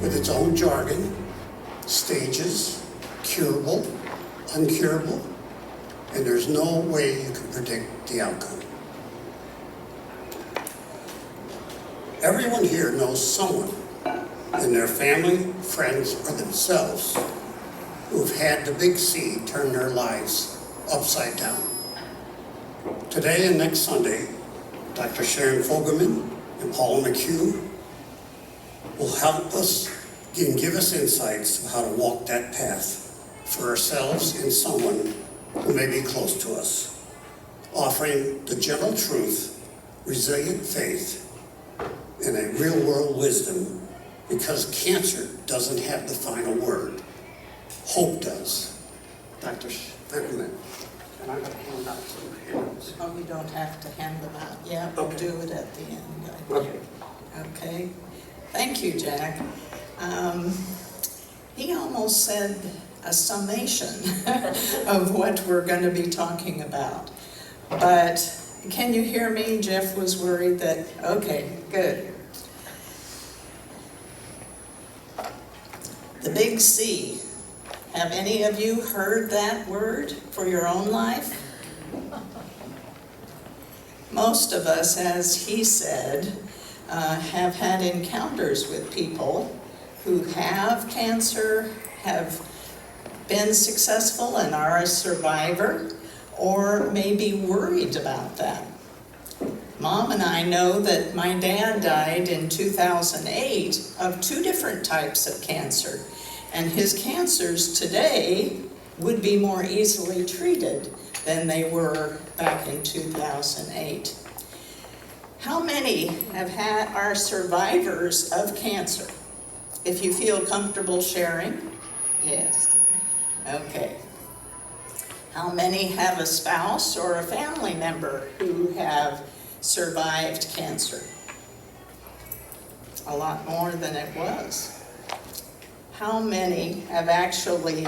with its own jargon, stages, curable, uncurable, and there's no way you can predict the outcome. Everyone here knows someone in their family, friends, or themselves who've had the big C turn their lives upside down. Today and next Sunday, Dr. Sharon Fogleman and Paula McCue will help us and give us insights on how to walk that path for ourselves and someone who may be close to us, offering the gentle truth, resilient faith, and a real-world wisdom, because cancer doesn't have the final word. Hope does. Dr. Findlater, and I'm going to hand out some hands. Oh, you don't have to hand them out. Yeah, we'll Okay. do it at the end. Okay. Okay. Thank you, Jack. He almost said a summation of what we're going to be talking about. But can you hear me? Jeff was worried that, okay, good. The big C. Have any of you heard that word for your own life? Most of us, as he said, have had encounters with people who have cancer, have been successful and are a survivor, or may be worried about that. Mom and I know that my dad died in 2008 of 2 different types of cancer, and his cancers today would be more easily treated than they were back in 2008. How many are survivors of cancer? If you feel comfortable sharing? Yes. Okay. How many have a spouse or a family member who have survived cancer? A lot more than it was. How many have actually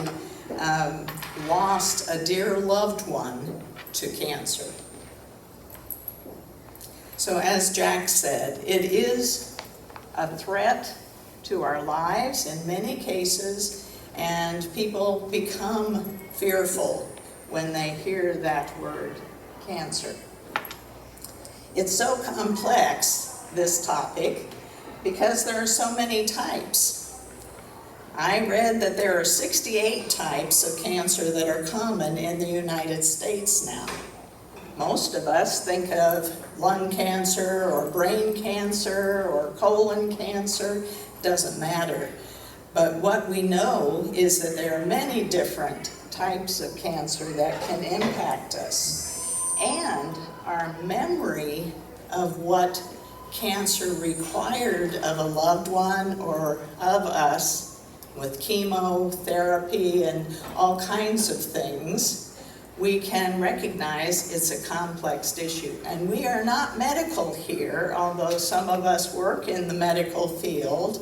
lost a dear loved one to cancer? So as Jack said, it is a threat to our lives in many cases, and people become fearful when they hear that word, cancer. It's so complex, this topic, because there are so many types. I read that there are 68 types of cancer that are common in the United States now. Most of us think of lung cancer or brain cancer or colon cancer, doesn't matter. But what we know is that there are many different types of cancer that can impact us. And our memory of what cancer required of a loved one or of us with chemotherapy and all kinds of things, we can recognize it's a complex issue. And we are not medical here, although some of us work in the medical field.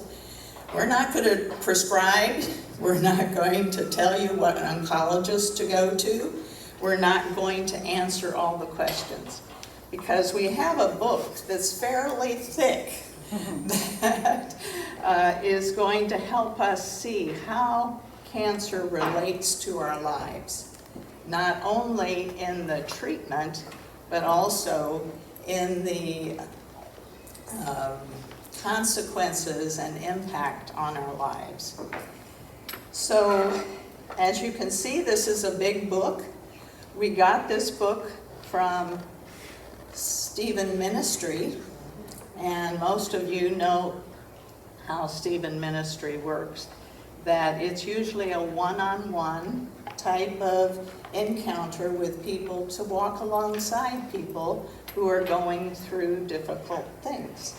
We're not going to prescribe. We're not going to tell you what oncologist to go to. We're not going to answer all the questions, because we have a book that's fairly thick that is going to help us see how cancer relates to our lives, not only in the treatment, but also in the consequences and impact on our lives. So, as you can see, this is a big book. We got this book from Stephen Ministry, and most of you know how Stephen Ministry works, that it's usually a one-on-one type of encounter with people to walk alongside people who are going through difficult things.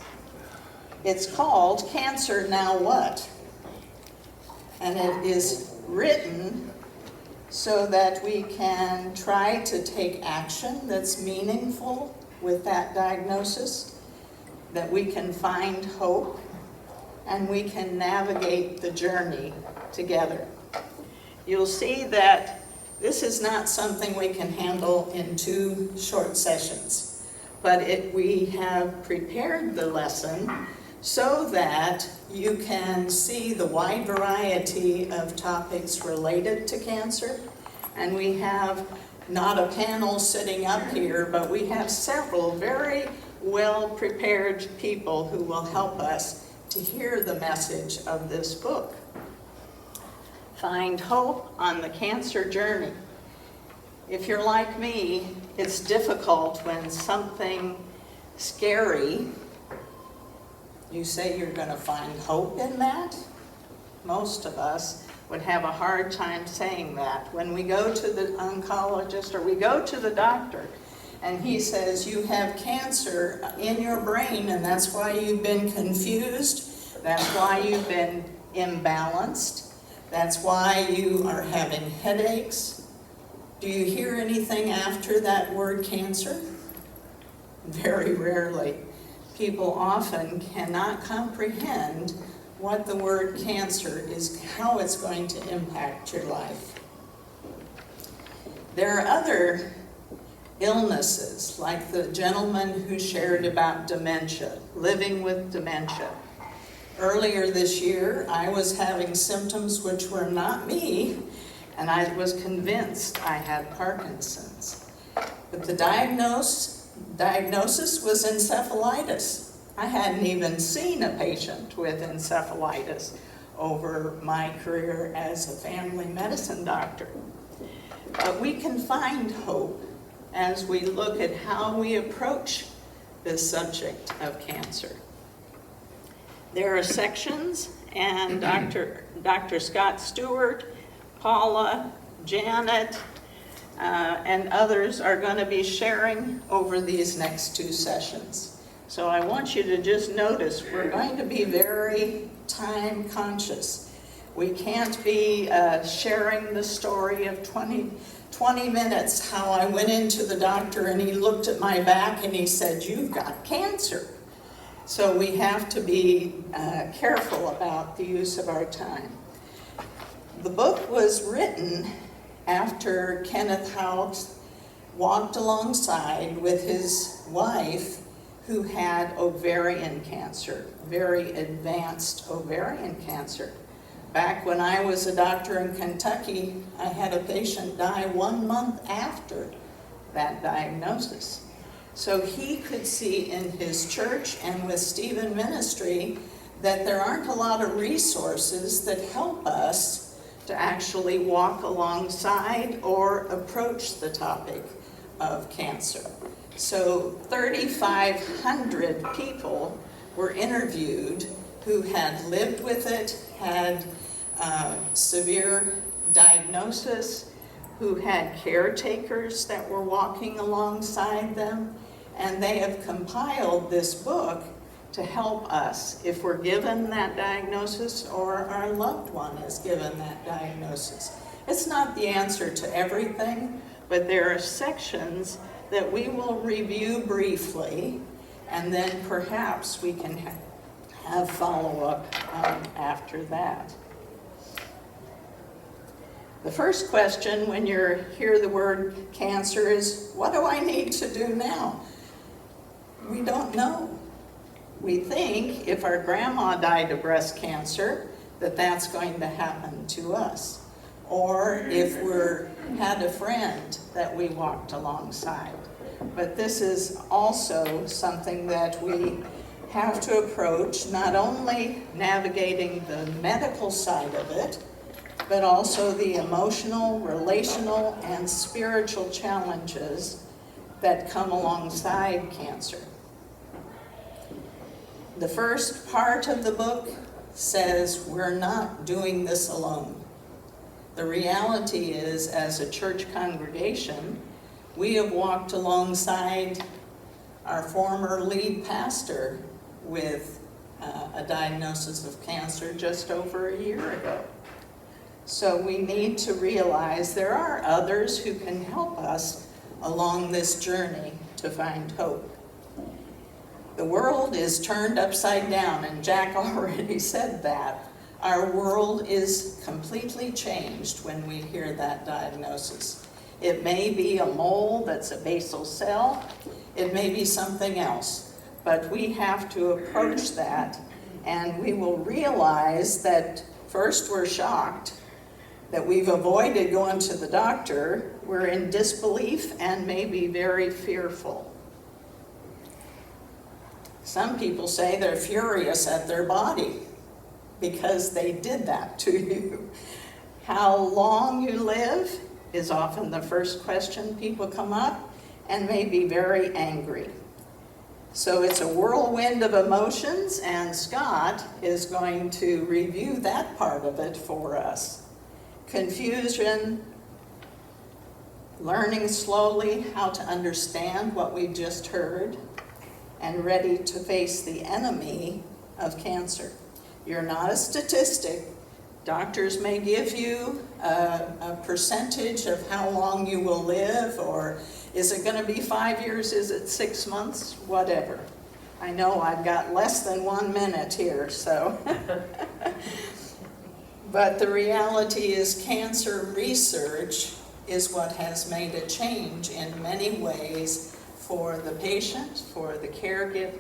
It's called Cancer Now What? And it is written so that we can try to take action that's meaningful with that diagnosis, that we can find hope, and we can navigate the journey together. You'll see that this is not something we can handle in 2 short sessions, but we have prepared the lesson so that you can see the wide variety of topics related to cancer. And we have not a panel sitting up here, but we have several very well-prepared people who will help us to hear the message of this book. Find hope on the cancer journey. If you're like me, it's difficult when something scary, you say you're going to find hope in that. Most of us would have a hard time saying that. When we go to the oncologist or we go to the doctor and he says you have cancer in your brain and that's why you've been confused, that's why you've been imbalanced, that's why you are having headaches. Do you hear anything after that word cancer? Very rarely. People often cannot comprehend what the word cancer is, how it's going to impact your life. There are other illnesses, like the gentleman who shared about dementia, living with dementia. Earlier this year, I was having symptoms which were not me, and I was convinced I had Parkinson's. But the diagnosis was encephalitis. I hadn't even seen a patient with encephalitis over my career as a family medicine doctor. But we can find hope as we look at how we approach this subject of cancer. There are sections, and Dr. Scott Stewart, Paula, Janet, and others are going to be sharing over these next two sessions. So I want you to just notice we're going to be very time conscious. We can't be sharing the story of 20 minutes, how I went into the doctor and he looked at my back and he said, "You've got cancer." So we have to be careful about the use of our time. The book was written after Kenneth House walked alongside with his wife who had ovarian cancer, very advanced ovarian cancer. Back when I was a doctor in Kentucky, I had a patient die 1 month after that diagnosis. So he could see in his church and with Stephen Ministry that there aren't a lot of resources that help us to actually walk alongside or approach the topic of cancer. So 3,500 people were interviewed who had lived with it, had severe diagnosis, who had caretakers that were walking alongside them, and they have compiled this book to help us if we're given that diagnosis or our loved one is given that diagnosis. It's not the answer to everything, but there are sections that we will review briefly, and then perhaps we can have follow-up after that. The first question when you hear the word cancer is, what do I need to do now? We don't know. We think if our grandma died of breast cancer, that that's going to happen to us. Or if we had a friend that we walked alongside. But this is also something that we have to approach, not only navigating the medical side of it, but also the emotional, relational, and spiritual challenges that come alongside cancer. The first part of the book says we're not doing this alone. The reality is, as a church congregation, we have walked alongside our former lead pastor with a diagnosis of cancer just over a year ago. So we need to realize there are others who can help us along this journey to find hope. The world is turned upside down, and Jack already said that. Our world is completely changed when we hear that diagnosis. It may be a mole that's a basal cell. It may be something else. But we have to approach that And we will realize that first we're shocked that we've avoided going to the doctor. We're in disbelief and maybe very fearful. Some people say they're furious at their body because they did that to you. How long you live is often the first question people come up, and may be very angry. So it's a whirlwind of emotions, and Scott is going to review that part of it for us. Confusion, learning slowly how to understand what we just heard, and ready to face the enemy of cancer. You're not a statistic. Doctors may give you a percentage of how long you will live, or is it going to be 5 years, is it 6 months, whatever. I know I've got less than 1 minute here, so. But the reality is cancer research is what has made a change in many ways for the patient, for the caregiver,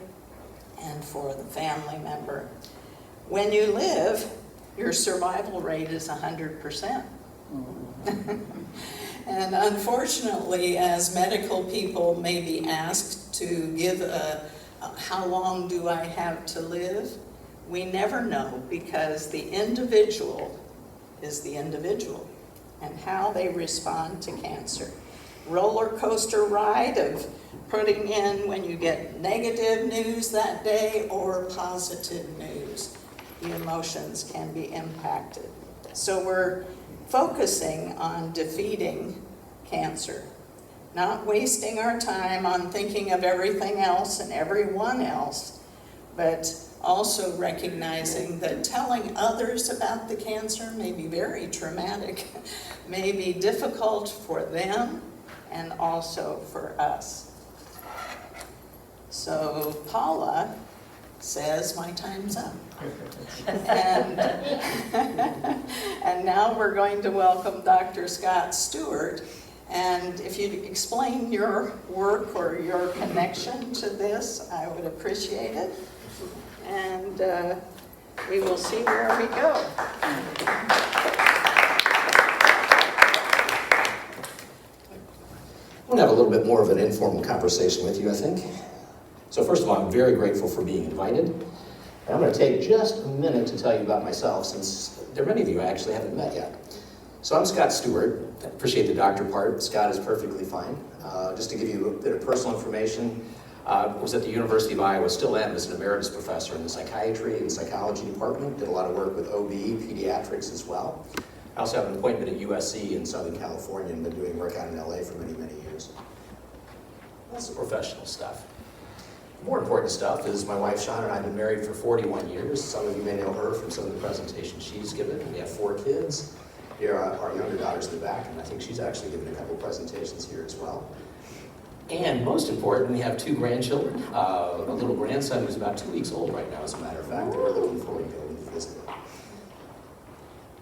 and for the family member. When you live, your survival rate is 100%. And unfortunately, as medical people may be asked to give how long do I have to live, we never know, because the individual is the individual and how they respond to cancer. Roller coaster ride of putting in when you get negative news that day or positive news. The emotions can be impacted. So we're focusing on defeating cancer, not wasting our time on thinking of everything else and everyone else, but also recognizing that telling others about the cancer may be very traumatic, may be difficult for them and also for us. So Paula says my time's up. And now we're going to welcome Dr. Scott Stewart. And if you'd explain your work or your connection to this, I would appreciate it. And we will see where we go. I'm going to have a little bit more of an informal conversation with you, I think. So first of all, I'm very grateful for being invited. And I'm going to take just a minute to tell you about myself, since there are many of you I actually haven't met yet. So I'm Scott Stewart. I appreciate the doctor part. Scott is perfectly fine. Just to give you a bit of personal information, I was at the University of Iowa, still am, as an emeritus professor in the psychiatry and psychology department. Did a lot of work with OB, pediatrics as well. I also have an appointment at USC in Southern California and been doing work out in LA for many, many years. That's the professional stuff. The more important stuff is my wife, Sharon, and I have been married for 41 years. Some of you may know her from some of the presentations she's given. We have 4 kids. Here are our younger daughters in the back, and I think she's actually given a couple presentations here as well. And most important, we have 2 grandchildren. A little grandson who's about 2 weeks old right now, as a matter of fact, and we're looking forward to going to visit him.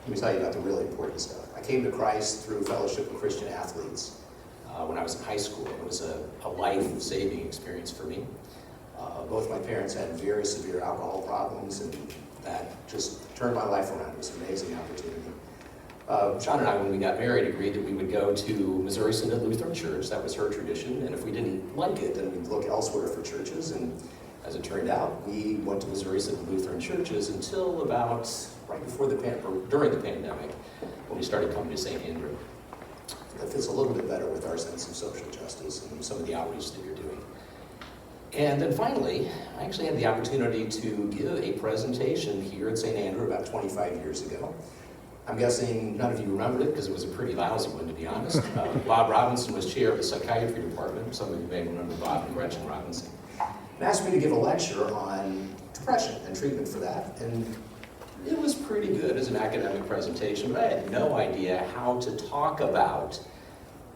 Let me tell you about the really important stuff. I came to Christ through Fellowship of Christian Athletes when I was in high school. It was a life-saving experience for me. Both my parents had very severe alcohol problems, and that just turned my life around. It was an amazing opportunity. Sean and I, when we got married, agreed that we would go to Missouri Synod Lutheran Church. That was her tradition, and if we didn't like it, then we'd look elsewhere for churches. And as it turned out, we went to Missouri Synod Lutheran Churches until about right before during the pandemic, when we started coming to St. Andrew. That fits a little bit better with our sense of social justice and some of the outreach that you're doing. And then finally, I actually had the opportunity to give a presentation here at St. Andrew about 25 years ago. I'm guessing none of you remembered it because it was a pretty lousy one, to be honest. Bob Robinson was chair of the psychiatry department. Some of you may remember Bob and Gretchen Robinson. And asked me to give a lecture on depression and treatment for that. And it was pretty good as an academic presentation, but I had no idea how to talk about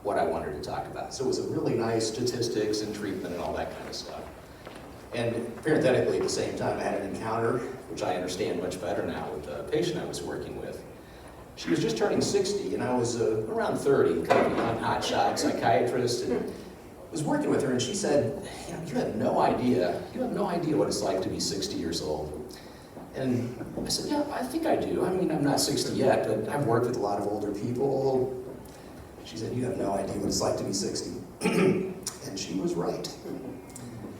what I wanted to talk about. So it was a really nice statistics and treatment and all that kind of stuff. And parenthetically, at the same time, I had an encounter, which I understand much better now, with a patient I was working with. She was just turning 60, and I was around 30, kind of a young hotshot psychiatrist, and was working with her, and she said, you have no idea what it's like to be 60 years old. And I said, yeah, I think I do. I mean, I'm not 60 yet, but I've worked with a lot of older people. She said, you have no idea what it's like to be 60. And she was right.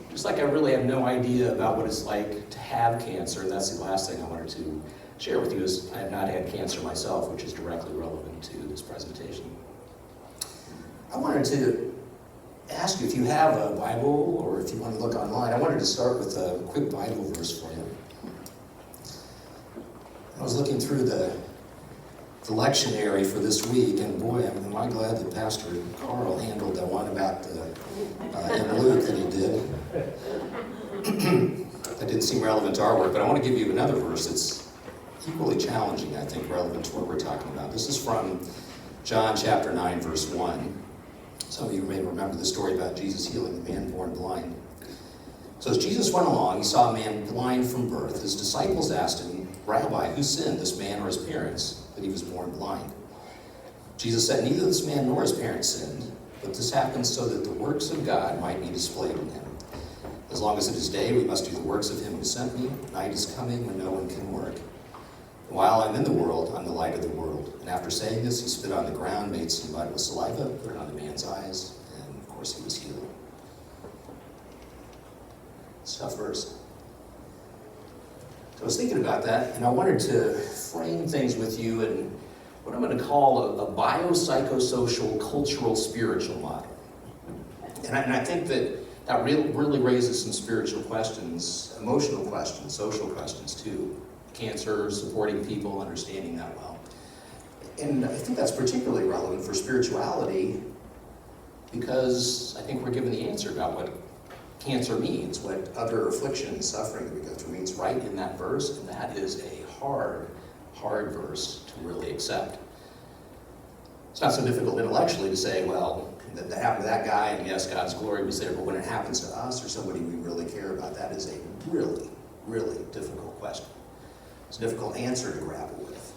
Just like I really have no idea about what it's like to have cancer. And that's the last thing I wanted to share with you is I have not had cancer myself, which is directly relevant to this presentation. I wanted to ask you if you have a Bible or if you want to look online. I wanted to start with a quick Bible verse for you. I was looking through the lectionary for this week, and boy, am I glad that Pastor Carl handled that one about in Luke that he did. That didn't seem relevant to our work, but I want to give you another verse that's equally challenging, I think, relevant to what we're talking about. This is from John chapter 9, verse 1. Some of you may remember the story about Jesus healing the man born blind. So as Jesus went along, he saw a man blind from birth. His disciples asked him, Rabbi, who sinned, this man or his parents, that he was born blind? Jesus said, neither this man nor his parents sinned, but this happened so that the works of God might be displayed in him. As long as it is day, we must do the works of him who sent me. Night is coming when no one can work. While I'm in the world, I'm the light of the world. And after saying this, he spit on the ground, made some mud with saliva, put it on the man's eyes, and of course he was healed. It's a tough verse. So I was thinking about that, and I wanted to frame things with you in what I'm going to call a biopsychosocial cultural spiritual model. And I think that really raises some spiritual questions, emotional questions, social questions too. Cancer, supporting people, understanding that well. And I think that's particularly relevant for spirituality because I think we're given the answer about what cancer means, what other affliction, suffering that we go through means right in that verse, and that is a hard verse to really accept. It's not so difficult intellectually to say, well, that happened to that guy, and yes, God's glory was there, but when it happens to us or somebody we really care about, that is a really, really difficult question. It's a difficult answer to grapple with.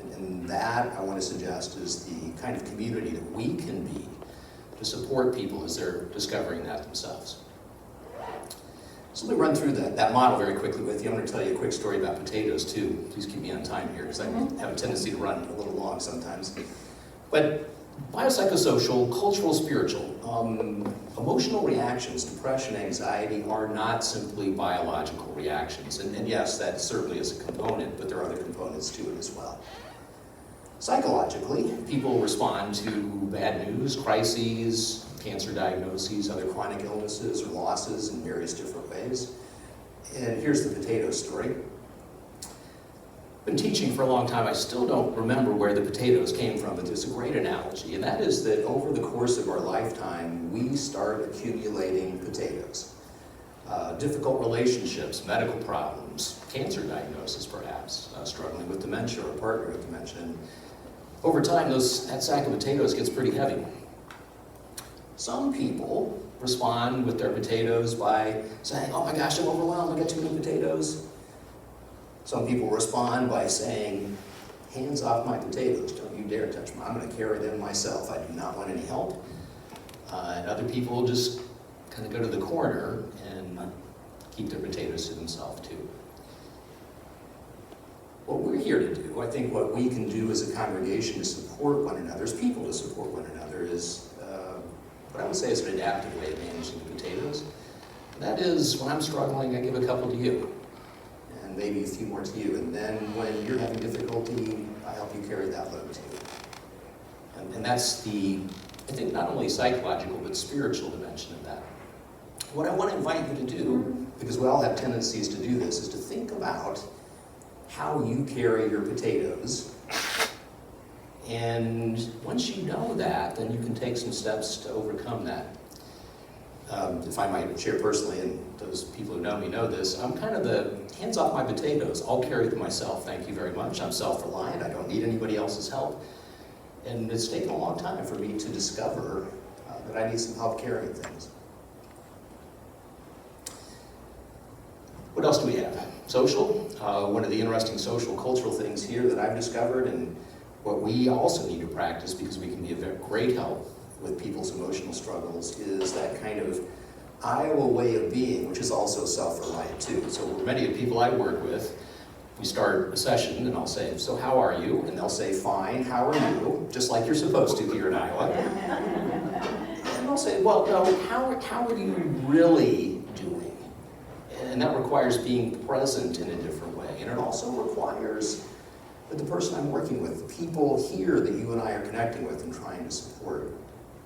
And that, I want to suggest, is the kind of community that we can be to support people as they're discovering that themselves. So let me run through that model very quickly with you. I'm going to tell you a quick story about potatoes, too. Please keep me on time here, because I have a tendency to run a little long sometimes. But biopsychosocial, cultural, spiritual, emotional reactions, depression, anxiety, are not simply biological reactions. And yes, that certainly is a component, but there are other components to it as well. Psychologically, people respond to bad news, crises, cancer diagnoses, other chronic illnesses or losses in various different ways. And here's the potato story. I've been teaching for a long time. I still don't remember where the potatoes came from, but there's a great analogy, and that is that over the course of our lifetime, we start accumulating potatoes. Difficult relationships, medical problems, cancer diagnosis perhaps, struggling with dementia or a partner with dementia. And over time, that sack of potatoes gets pretty heavy. Some people respond with their potatoes by saying, oh my gosh, I'm overwhelmed, I got too many potatoes. Some people respond by saying, hands off my potatoes, don't you dare touch them, I'm going to carry them myself, I do not want any help. And other people just kind of go to the corner and keep their potatoes to themselves too. What we're here to do, I think what we can do as a congregation to support one another, as people to support one another, is what I would say is an adaptive way of managing the potatoes. And that is, when I'm struggling, I give a couple to you, and maybe a few more to you. And then when you're having difficulty, I help you carry that load too. And that's the, I think, not only psychological, but spiritual dimension of that. What I want to invite you to do, because we all have tendencies to do this, is to think about how you carry your potatoes. And once you know that, then you can take some steps to overcome that. If I might share personally, and those people who know me know this, I'm kind of the hands off my potatoes. I'll carry them myself, thank you very much. I'm self-reliant, I don't need anybody else's help. And it's taken a long time for me to discover that I need some help carrying things. What else do we have? Social. One of the interesting social cultural things here that I've discovered, and what we also need to practice because we can be of great help with people's emotional struggles, is that kind of Iowa way of being, which is also self-reliant too. So many of the people I work with We start a session and I'll say, so how are you? And they'll say, fine, how are you? Just like you're supposed to here in Iowa. And I'll say, well, no, how are you really doing? And that requires being present in a different way. And it also requires that the person I'm working with, the people here that you and I are connecting with and trying to support,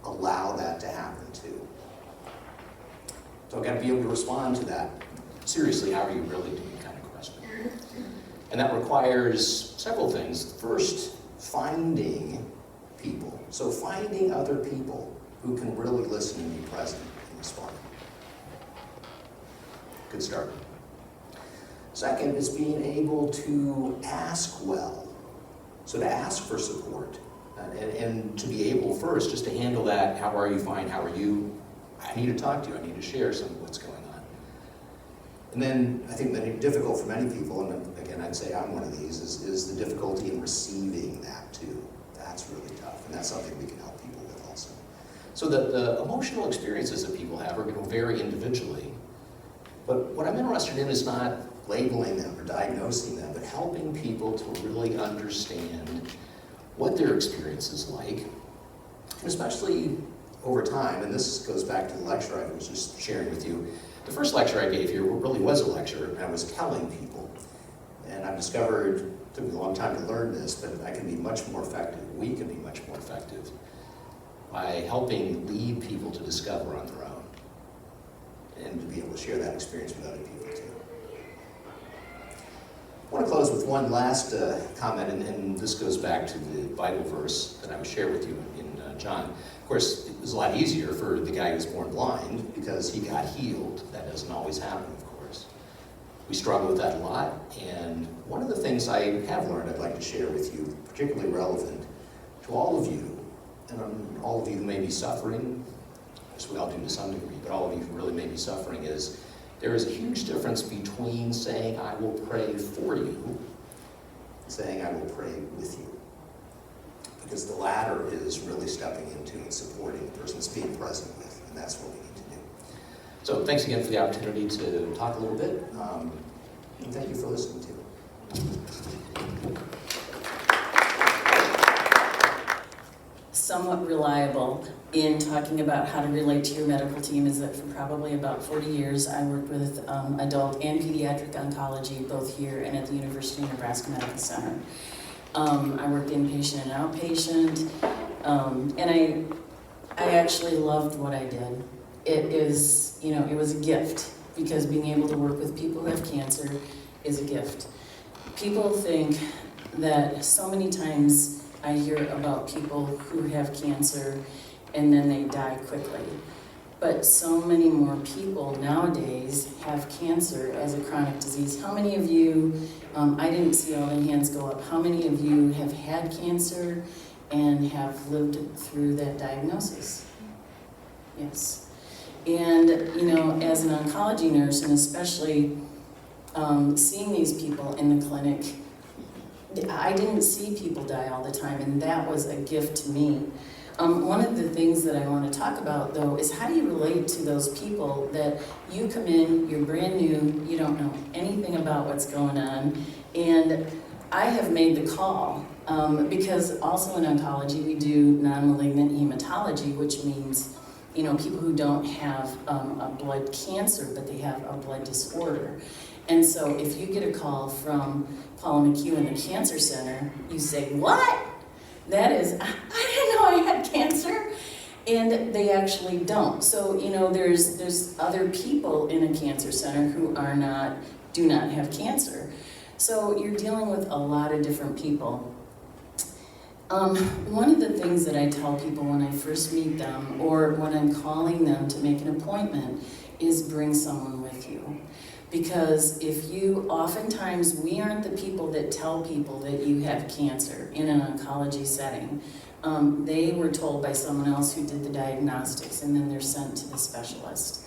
allow that to happen too. So I've got to be able to respond to that. Seriously, how are you really doing kind of question. And that requires several things. First, finding people. So finding other people who can really listen and be present and respond. Good start. Second is being able to ask well. So to ask for support and to be able first just to handle that, how are you, fine, how are you? I need to talk to you, I need to share some of what's going on. And then I think that difficult for many people, and again I'd say I'm one of these, is the difficulty in receiving that too. That's really tough, and that's something we can help people with also. So the emotional experiences that people have are going to vary individually, but what I'm interested in is not labeling them or diagnosing them, but helping people to really understand what their experience is like, and especially over time, and this goes back to the lecture I was just sharing with you. The first lecture I gave here really was a lecture, and I was telling people. And I've discovered, it took me a long time to learn this, but I can be much more effective, we can be much more effective by helping lead people to discover on their own and to be able to share that experience with other people too. I want to close with one last comment, and this goes back to the Bible verse that I would share with you in John. Of course, it was a lot easier for the guy who was born blind because he got healed. That doesn't always happen, of course. We struggle with that a lot, and one of the things I have learned I'd like to share with you, particularly relevant to all of you, and all of you who may be suffering, as we all do to some degree, but all of you who really may be suffering, is there is a huge difference between saying, I will pray for you, and saying, I will pray with you. Because the latter is really stepping into and supporting the person that's being present with, and that's what we need to do. So thanks again for the opportunity to talk a little bit, and thank you for listening to me. Somewhat reliable in talking about how to relate to your medical team is that for probably about 40 years I worked with adult and pediatric oncology both here and at the University of Nebraska Medical Center. I worked inpatient and outpatient, and I actually loved what I did. It is, it was a gift, because being able to work with people who have cancer is a gift. People think that so many times I hear about people who have cancer and then they die quickly. But so many more people nowadays have cancer as a chronic disease. How many of you, I didn't see all the hands go up, how many of you have had cancer and have lived through that diagnosis? Yes. And, as an oncology nurse, and especially seeing these people in the clinic, I didn't see people die all the time, and that was a gift to me. One of the things that I want to talk about, though, is how do you relate to those people that you come in, you're brand new, you don't know anything about what's going on, and I have made the call, because also in oncology we do non-malignant hematology, which means, people who don't have a blood cancer, but they have a blood disorder. And so if you get a call from Paula McCue in the Cancer Center, you say, what? That is, I didn't know I had cancer. And they actually don't. So, there's other people in a cancer center who do not have cancer. So you're dealing with a lot of different people. One of the things that I tell people when I first meet them, or when I'm calling them to make an appointment, is bring someone with you. Because oftentimes we aren't the people that tell people that you have cancer in an oncology setting. They were told by someone else who did the diagnostics, and then they're sent to the specialist.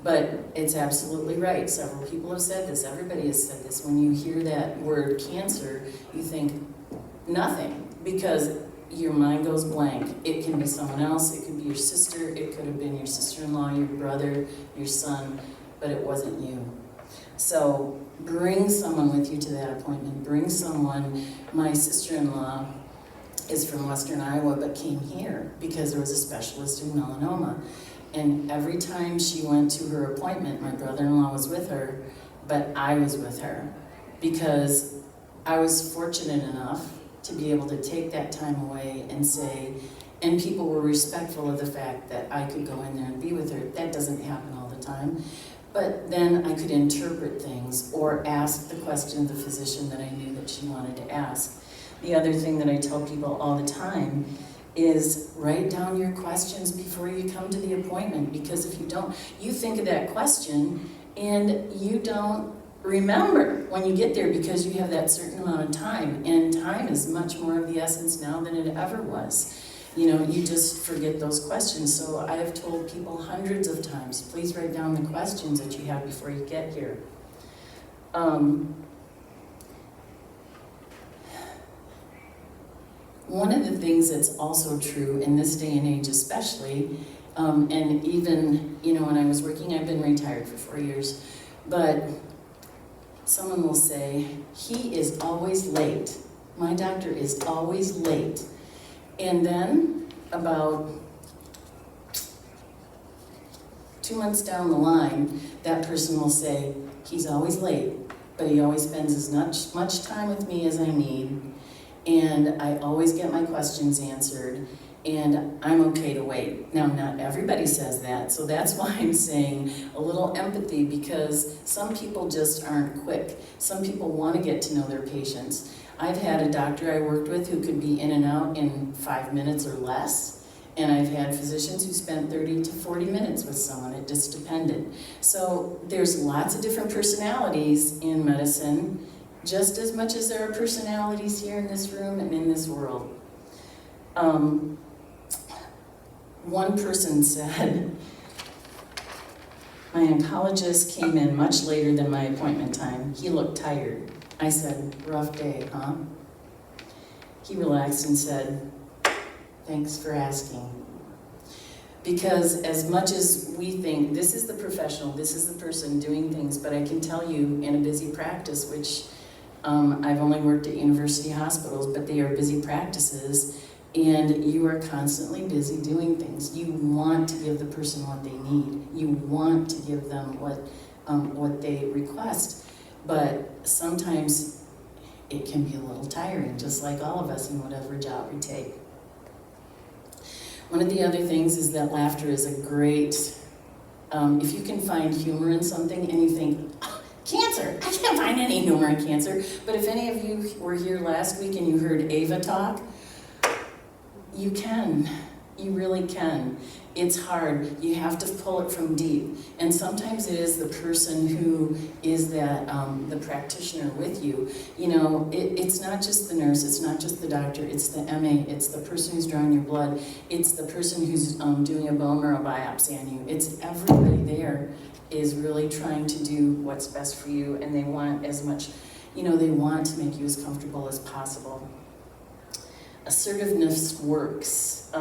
But it's absolutely right. Several people have said this. Everybody has said this. When you hear that word cancer, you think nothing, because your mind goes blank. It can be someone else. It could be your sister. It could have been your sister-in-law, your brother, your son, but it wasn't you. So bring someone with you to that appointment. Bring someone. My sister-in-law is from Western Iowa, but came here because there was a specialist in melanoma. And every time she went to her appointment, my brother-in-law was with her, but I was with her because I was fortunate enough to be able to take that time away and say, and people were respectful of the fact that I could go in there and be with her. That doesn't happen all the time. But then I could interpret things or ask the question of the physician that I knew that she wanted to ask. The other thing that I tell people all the time is write down your questions before you come to the appointment, because if you don't, you think of that question and you don't remember when you get there because you have that certain amount of time, and time is much more of the essence now than it ever was. You know, you just forget those questions. So I have told people hundreds of times, please write down the questions that you have before you get here. One of the things that's also true in this day and age especially, and even, you know, when I was working, I've been retired for 4 years, but someone will say, he is always late. My doctor is always late. And then about 2 months down the line, that person will say, he's always late, but he always spends as much time with me as I need, and I always get my questions answered, and I'm okay to wait. Now, not everybody says that, so that's why I'm saying a little empathy, because some people just aren't quick. Some people want to get to know their patients. I've had a doctor I worked with who could be in and out in 5 minutes or less, and I've had physicians who spent 30 to 40 minutes with someone. It just depended. So there's lots of different personalities in medicine, just as much as there are personalities here in this room and in this world. One person said, my oncologist came in much later than my appointment time. He looked tired. I said, rough day, huh? He relaxed and said, thanks for asking. Because as much as we think this is the professional, this is the person doing things, but I can tell you in a busy practice, which I've only worked at university hospitals, but they are busy practices, and you are constantly busy doing things. You want to give the person what they need. You want to give them what they request. But sometimes it can be a little tiring, just like all of us in whatever job we take. One of the other things is that laughter is a great, if you can find humor in something and you think, oh, cancer, I can't find any humor in cancer. But if any of you were here last week and you heard Ava talk, you can. You really can. It's hard. You have to pull it from deep. And sometimes it is the person who is that, the practitioner with you. You know, it's not just the nurse, it's not just the doctor, it's the MA, it's the person who's drawing your blood, it's the person who's doing a bone marrow biopsy on you. It's everybody there is really trying to do what's best for you, and they want as much, you know, they want to make you as comfortable as possible. Assertiveness works.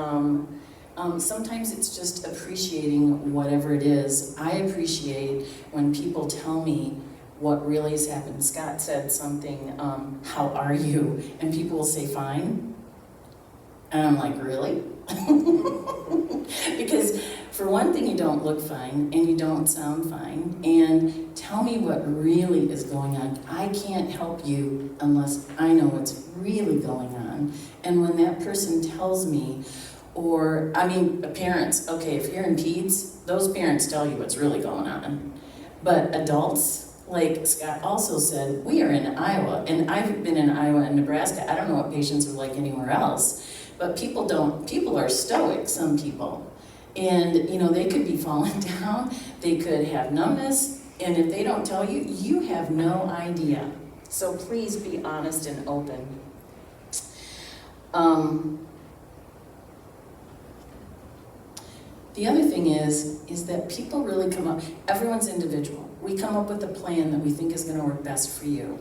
Sometimes it's just appreciating whatever it is. I appreciate when people tell me what really has happened. Scott said something, how are you? And people will say, fine. And I'm like, really? Because for one thing, you don't look fine and you don't sound fine. And tell me what really is going on. I can't help you unless I know what's really going on. And when that person tells me, or, I mean, parents, okay, if you're in peds, those parents tell you what's really going on. But adults, like Scott also said, we are in Iowa, and I've been in Iowa and Nebraska. I don't know what patients are like anywhere else, but people are stoic, some people. And, you know, they could be falling down, they could have numbness, and if they don't tell you, you have no idea. So please be honest and open. The other thing is that people really come up, everyone's individual. We come up with a plan that we think is going to work best for you.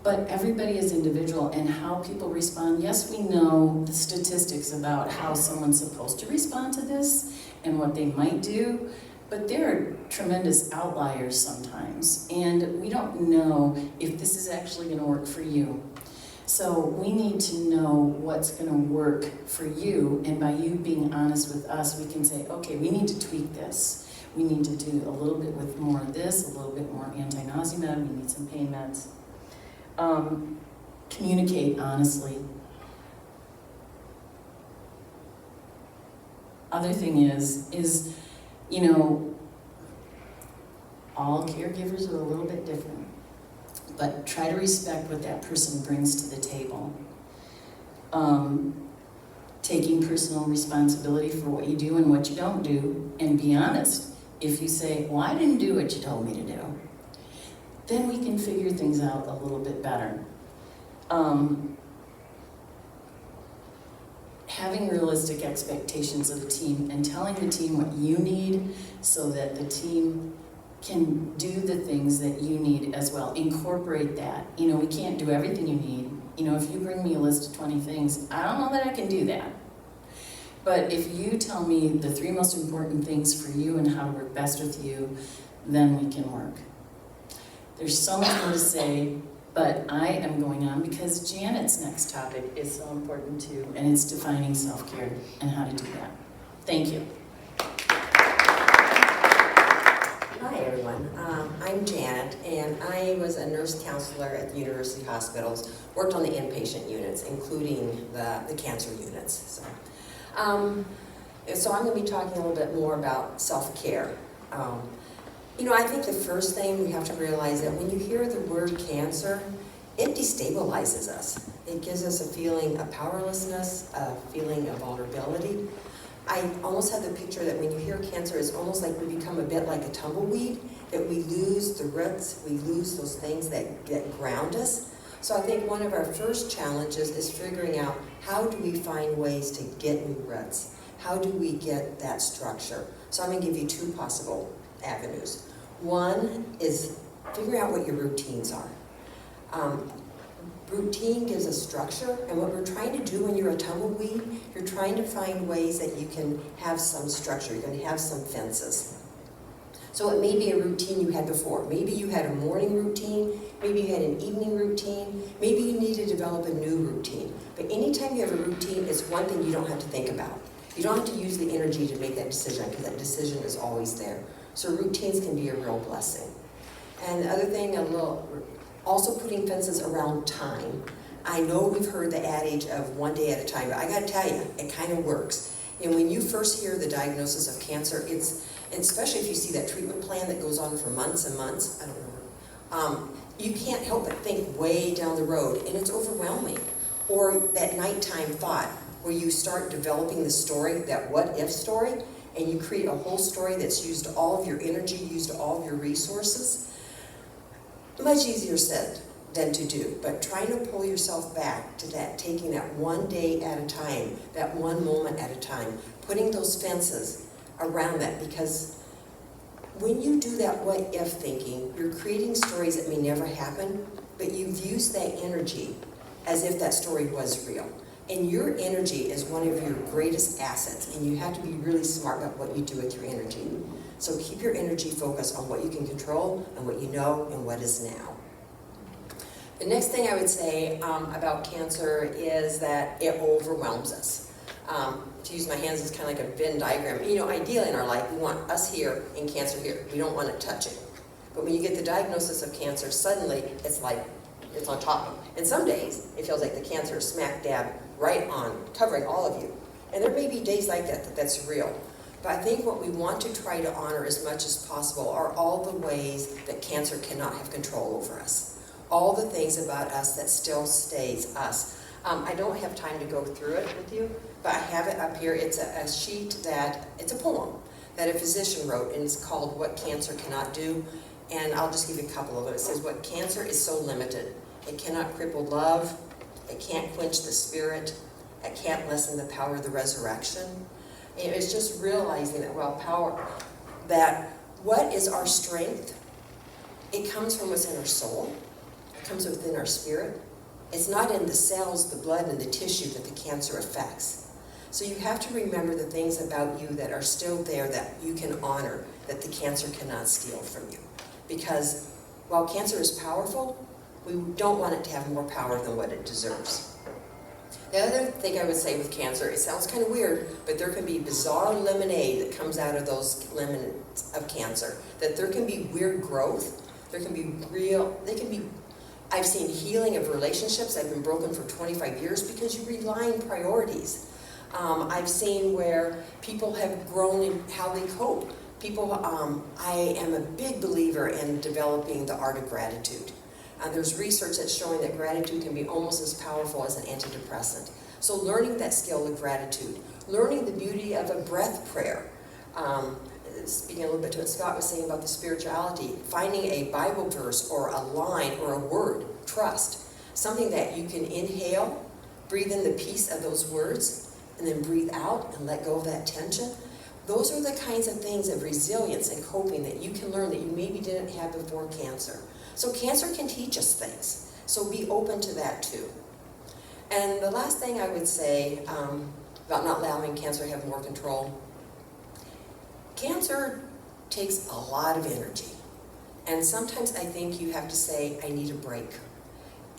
But everybody is individual, and how people respond, yes, we know the statistics about how someone's supposed to respond to this and what they might do, But there are tremendous outliers sometimes, and we don't know if this is actually going to work for you. So we need to know what's going to work for you, and by you being honest with us, we can say, okay, we need to tweak this. We need to do a little bit with more of this, a little bit more anti-nausea med, we need some pain meds. Communicate honestly. Other thing is, you know, all caregivers are a little bit different, but try to respect what that person brings to the table. Taking personal responsibility for what you do and what you don't do, and be honest. If you say, well, I didn't do what you told me to do, then we can figure things out a little bit better. Having realistic expectations of the team and telling the team what you need so that the team can do the things that you need as well. Incorporate that. You know, we can't do everything you need. You know, if you bring me a list of 20 things, I don't know that I can do that. But if you tell me the 3 most important things for you and how to work best with you, then we can work. There's so much more to say, but I am going on because Janet's next topic is so important too, and it's defining self-care and how to do that. Thank you. Hi everyone, I'm Janet, and I was a nurse counselor at the university hospitals, worked on the inpatient units, including the cancer units. So I'm going to be talking a little bit more about self-care. You know, I think the first thing we have to realize that when you hear the word cancer, it destabilizes us. It gives us a feeling of powerlessness, a feeling of vulnerability. I almost have the picture that when you hear cancer, it's almost like we become a bit like a tumbleweed, that we lose the roots, we lose those things that ground us. So I think one of our first challenges is figuring out how do we find ways to get new roots? How do we get that structure? So I'm going to give you 2 possible avenues. One is figuring out what your routines are. Routine gives us structure, and what we're trying to do when you're a tumbleweed, you're trying to find ways that you can have some structure, you can have some fences. So it may be a routine you had before. Maybe you had a morning routine, maybe you had an evening routine, maybe you need to develop a new routine. But anytime you have a routine, it's one thing you don't have to think about. You don't have to use the energy to make that decision, because that decision is always there. So routines can be a real blessing. And the other thing, also putting fences around time. I know we've heard the adage of 1 day at a time, but I gotta tell you, it kind of works. And when you first hear the diagnosis of cancer, and especially if you see that treatment plan that goes on for months and months, I don't know, you can't help but think way down the road, and it's overwhelming. Or that nighttime thought, where you start developing the story, that what-if story, and you create a whole story that's used all of your energy, used all of your resources. Much easier said than to do, but trying to pull yourself back to that, taking that 1 day at a time, that one moment at a time, putting those fences around that, because when you do that what-if thinking, you're creating stories that may never happen, but you've used that energy as if that story was real. And your energy is one of your greatest assets, and you have to be really smart about what you do with your energy. So keep your energy focused on what you can control and what you know and what is now. The next thing I would say about cancer is that it overwhelms us. To use my hands as kind of like a Venn diagram. You know, ideally in our life, we want us here and cancer here. We don't want it touching. But when you get the diagnosis of cancer, suddenly it's like it's on top of you. And some days, it feels like the cancer is smack dab right on, covering all of you. And there may be days like that, that's real. But I think what we want to try to honor as much as possible are all the ways that cancer cannot have control over us. All the things about us that still stays us. I don't have time to go through it with you, but I have it up here. It's a sheet it's a poem that a physician wrote, and it's called What Cancer Cannot Do. And I'll just give you a couple of them. It says, what cancer is so limited. It cannot cripple love. It can't quench the spirit. It can't lessen the power of the resurrection. And it's just realizing that, that what is our strength? It comes from what's in our soul. It comes within our spirit. It's not in the cells, the blood, and the tissue that the cancer affects. So you have to remember the things about you that are still there that you can honor, that the cancer cannot steal from you. Because while cancer is powerful, we don't want it to have more power than what it deserves. The other thing I would say with cancer, it sounds kind of weird, but there can be bizarre lemonade that comes out of those lemons of cancer. That there can be weird growth, there can be I've seen healing of relationships that have been broken for 25 years because you realign priorities. I've seen where people have grown in how they cope. I am a big believer in developing the art of gratitude. There's research that's showing that gratitude can be almost as powerful as an antidepressant. So learning that skill of gratitude, learning the beauty of a breath prayer. Speaking a little bit to what Scott was saying about the spirituality, finding a Bible verse or a line or a word, trust, something that you can inhale, breathe in the peace of those words, and then breathe out and let go of that tension. Those are the kinds of things of resilience and coping that you can learn that you maybe didn't have before cancer. So cancer can teach us things, so be open to that too. And the last thing I would say about not allowing cancer to have more control, cancer takes a lot of energy. And sometimes I think you have to say, I need a break.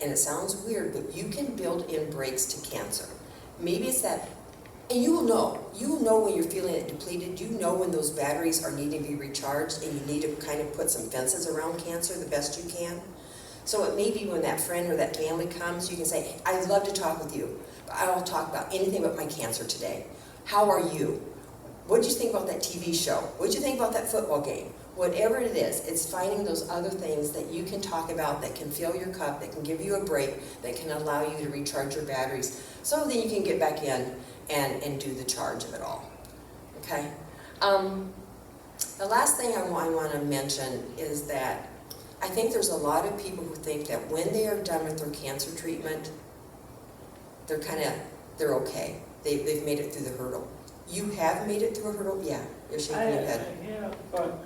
And it sounds weird, but you can build in breaks to cancer. Maybe it's that, and you will know when you're feeling it depleted, you know when those batteries are needing to be recharged and you need to kind of put some fences around cancer the best you can. So it may be when that friend or that family comes, you can say, I'd love to talk with you, but I don't talk about anything but my cancer today. How are you? What did you think about that TV show? What did you think about that football game? Whatever it is, it's finding those other things that you can talk about that can fill your cup, that can give you a break, that can allow you to recharge your batteries, so then you can get back in and do the charge of it all. Okay? The last thing I want to mention is that I think there's a lot of people who think that when they are done with their cancer treatment, they're okay. They've made it through the hurdle. You have made it through a hurdle? Yeah, you're shaking your head. Yeah, but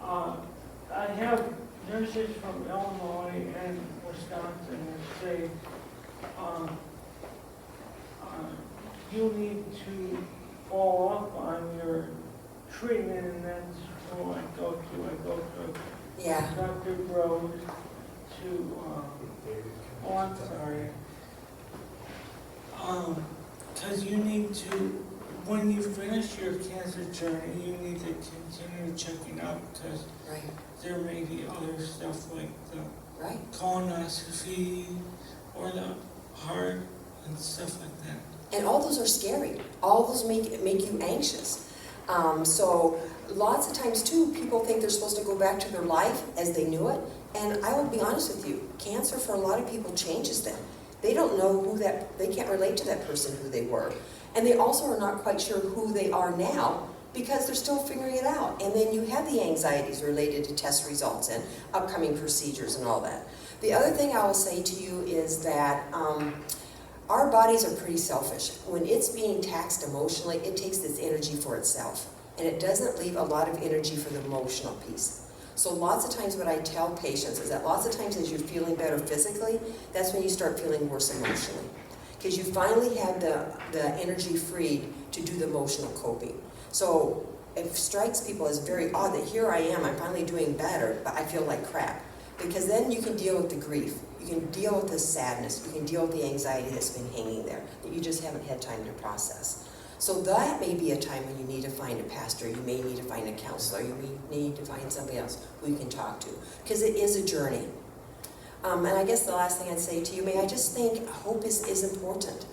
I have nurses from Illinois and Wisconsin that say you need to follow up on your treatment, and that's who I go to. I go to Yeah. Dr. Rose to, I'm sorry. Because you need to, when you finish your cancer journey, you need to continue checking out, because Right. there may be other stuff like the Right. colonoscopy or the heart and stuff like that. And all those are scary. All those make you anxious. So lots of times too, people think they're supposed to go back to their life as they knew it. And I will be honest with you, cancer for a lot of people changes them. They don't know they can't relate to that person who they were. And they also are not quite sure who they are now because they're still figuring it out. And then you have the anxieties related to test results and upcoming procedures and all that. The other thing I will say to you is that our bodies are pretty selfish. When it's being taxed emotionally, it takes this energy for itself. And it doesn't leave a lot of energy for the emotional piece. So lots of times what I tell patients is that lots of times as you're feeling better physically, that's when you start feeling worse emotionally. Because you finally have the energy freed to do the emotional coping. So it strikes people as very odd that here I am, I'm finally doing better, but I feel like crap. Because then you can deal with the grief. You can deal with the sadness. You can deal with the anxiety that's been hanging there that you just haven't had time to process. So that may be a time when you need to find a pastor. You may need to find a counselor. You may need to find somebody else who you can talk to. Because it is a journey. And I guess the last thing I'd say to you, I just think hope is important.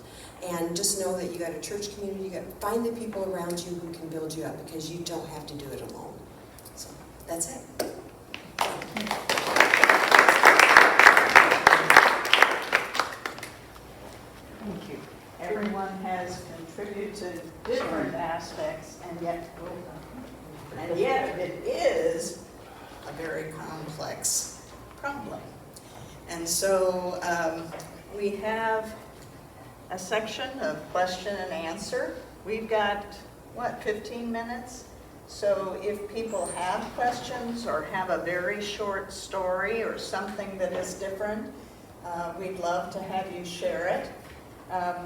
And just know that you got a church community. You got to find the people around you who can build you up, because you don't have to do it alone. So that's it. Thank you. Everyone has contributed to different aspects, and yet it is a very complex problem. And so we have a section of question and answer. We've got, 15 minutes? So if people have questions or have a very short story or something that is different, we'd love to have you share it.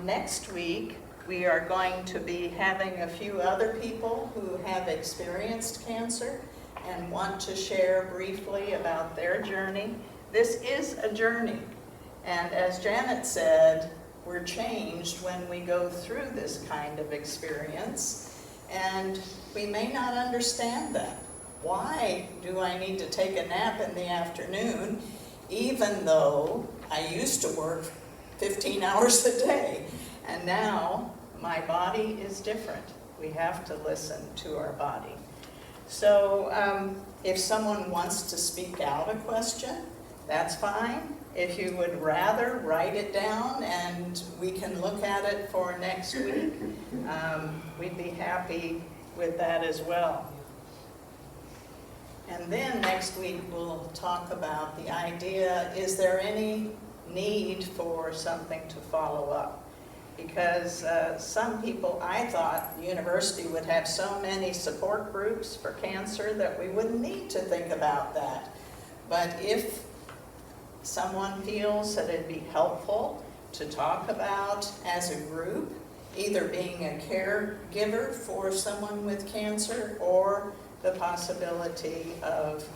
Next week, we are going to be having a few other people who have experienced cancer, and want to share briefly about their journey. This is a journey, and as Janet said, we're changed when we go through this kind of experience, and we may not understand that. Why do I need to take a nap in the afternoon, even though I used to work 15 hours a day, and now my body is different. We have to listen to our body. So if someone wants to speak out a question, that's fine. If you would rather, write it down and we can look at it for next week. We'd be happy with that as well. And then next week we'll talk about the idea, is there any need for something to follow up? Because some people, I thought the university would have so many support groups for cancer that we wouldn't need to think about that. But if someone feels that it'd be helpful to talk about as a group, either being a caregiver for someone with cancer or the possibility of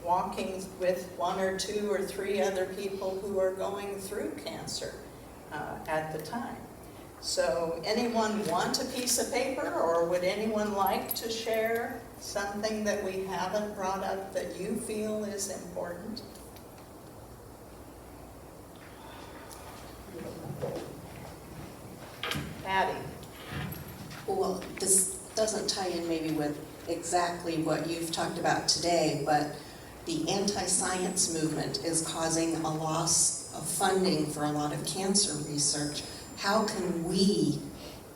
walking with 1 or 2 or 3 other people who are going through cancer at the time. So anyone want a piece of paper, or would anyone like to share something that we haven't brought up that you feel is important? Patty. Well, this doesn't tie in maybe with exactly what you've talked about today, but the anti-science movement is causing a loss of funding for a lot of cancer research. How can we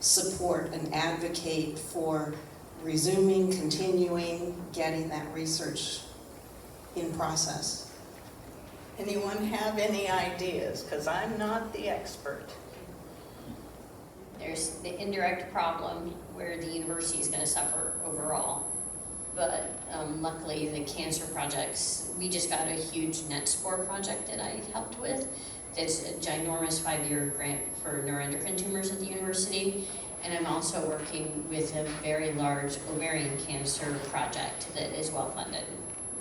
support and advocate for resuming, continuing, getting that research in process? Anyone have any ideas? Because I'm not the expert. There's the indirect problem where the university is going to suffer overall. But luckily the cancer projects, we just got a huge net score project that I helped with. It's a ginormous 5-year grant for neuroendocrine tumors at the university. And I'm also working with a very large ovarian cancer project that is well funded.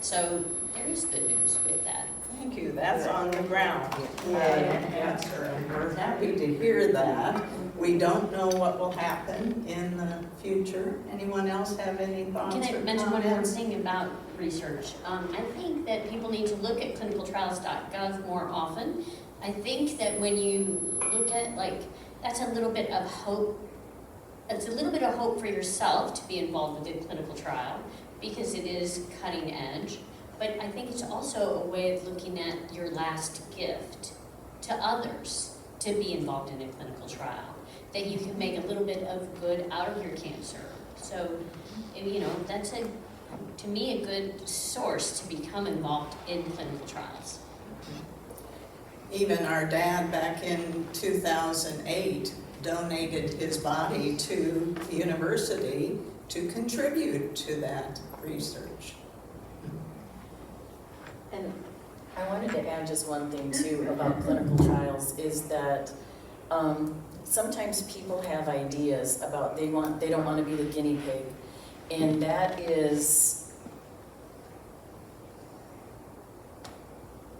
So there is good news with that. Thank you, that's on the ground. Cancer, and we're happy to hear that. We don't know what will happen in the future. Anyone else have any thoughts or Can I mention one more comments? thing about research? I think that people need to look at clinicaltrials.gov more often. I think that when you look at, that's a little bit of hope. It's a little bit of hope for yourself to be involved with a clinical trial because it is cutting edge. But I think it's also a way of looking at your last gift to others to be involved in a clinical trial, that you can make a little bit of good out of your cancer. So, that's to me a good source to become involved in clinical trials. Even our dad back in 2008 donated his body to the university to contribute to that research. And I wanted to add just one thing too about clinical trials is that sometimes people have ideas about they don't want to be the guinea pig, and that is,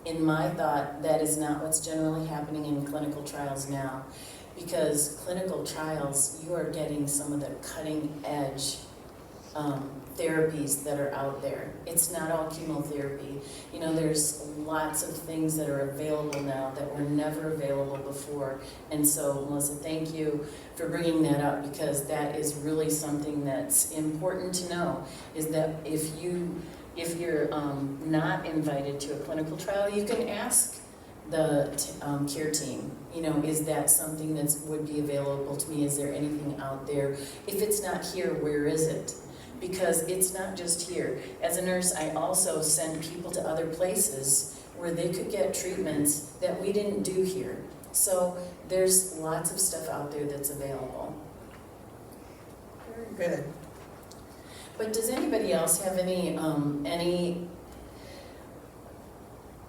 in my thought, that is not what's generally happening in clinical trials now, because clinical trials, you are getting some of the cutting edge therapies that are out there. It's not all chemotherapy. There's lots of things that are available now that were never available before. And so, Melissa, thank you for bringing that up, because that is really something that's important to know, is that if you're not invited to a clinical trial, you can ask the care team, is that something that would be available to me? Is there anything out there? If it's not here, where is it? Because it's not just here. As a nurse, I also send people to other places where they could get treatments that we didn't do here. So there's lots of stuff out there that's available. Very good. But does anybody else have any,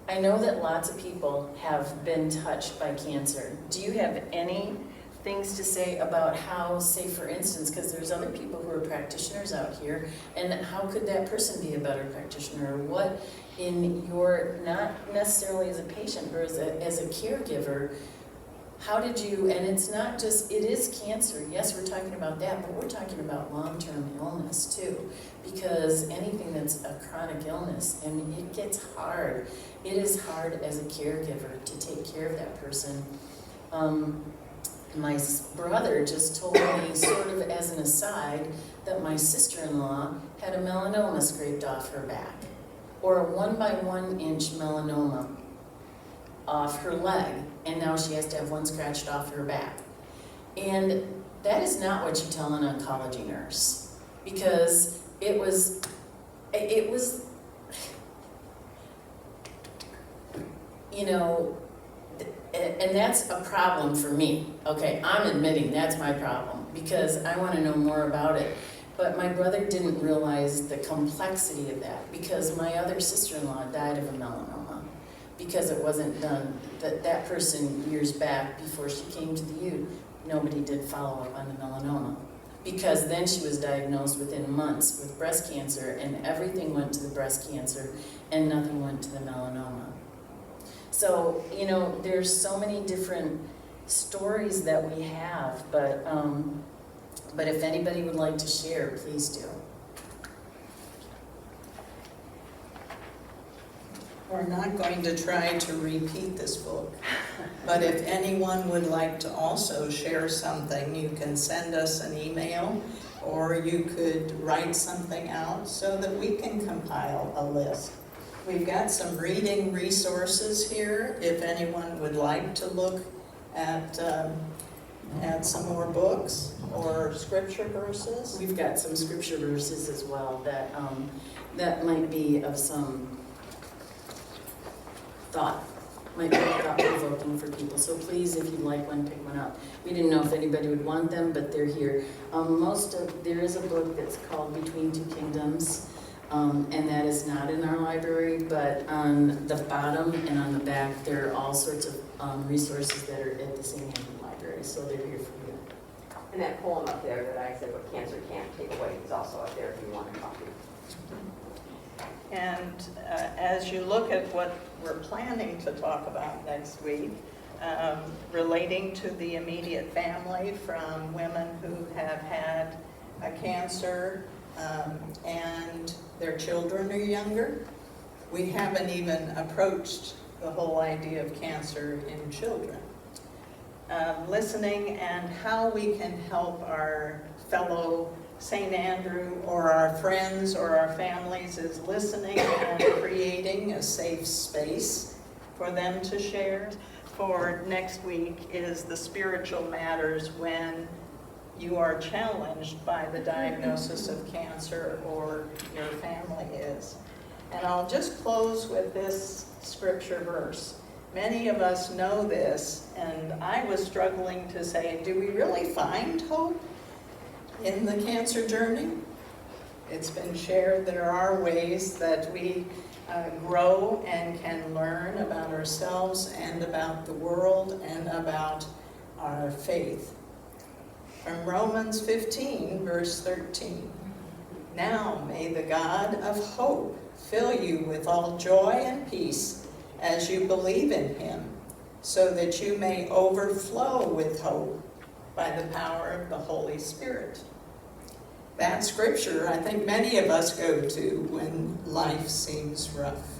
I know that lots of people have been touched by cancer. Do you have anything things to say about how, say for instance, because there's other people who are practitioners out here, and how could that person be a better practitioner? Or what in your, not necessarily as a patient, but as a caregiver, how did you, and it's not just, it is cancer, yes, we're talking about that, but we're talking about long-term illness too, because anything that's a chronic illness, I mean, it gets hard. It is hard as a caregiver to take care of that person. My brother just told me, sort of as an aside, that my sister-in-law had a melanoma scraped off her back, or a 1 by 1 inch melanoma off her leg, and now she has to have one scratched off her back. And that is not what you tell an oncology nurse, because it was, you know, and that's a problem for me. Okay, I'm admitting that's my problem, because I want to know more about it. But my brother didn't realize the complexity of that, because my other sister-in-law died of a melanoma, because it wasn't done, that person years back before she came to the U, nobody did follow up on the melanoma. Because then she was diagnosed within months with breast cancer, and everything went to the breast cancer and nothing went to the melanoma. So, you know, there's so many different stories that we have, but if anybody would like to share, please do. We're not going to try to repeat this book, but if anyone would like to also share something, you can send us an email, or you could write something out so that we can compile a list. We've got some reading resources here if anyone would like to look at some more books or scripture verses. We've got some scripture verses as well that that might be of some thought, might be thought-provoking for people. So please, if you'd like one, pick one up. We didn't know if anybody would want them, but they're here. There is a book that's called Between Two Kingdoms, and that is not in our library, but on the bottom and on the back, there are all sorts of resources that are at the St. Andrew Library, so they're here for you. And that poem up there that I said, what cancer can't take away, is also up there if you want a copy. And as you look at what we're planning to talk about next week, relating to the immediate family from women who have had a cancer and their children are younger, we haven't even approached the whole idea of cancer in children. Listening and how we can help our fellow St. Andrew or our friends or our families is listening and creating a safe space for them to share. For next week is the spiritual matters when you are challenged by the diagnosis of cancer or your family is. And I'll just close with this scripture verse. Many of us know this, and I was struggling to say, do we really find hope in the cancer journey? It's been shared there are ways that we grow and can learn about ourselves and about the world and about our faith. From Romans 15, verse 13. Now may the God of hope fill you with all joy and peace as you believe in him, so that you may overflow with hope by the power of the Holy Spirit. That scripture, I think many of us go to when life seems rough.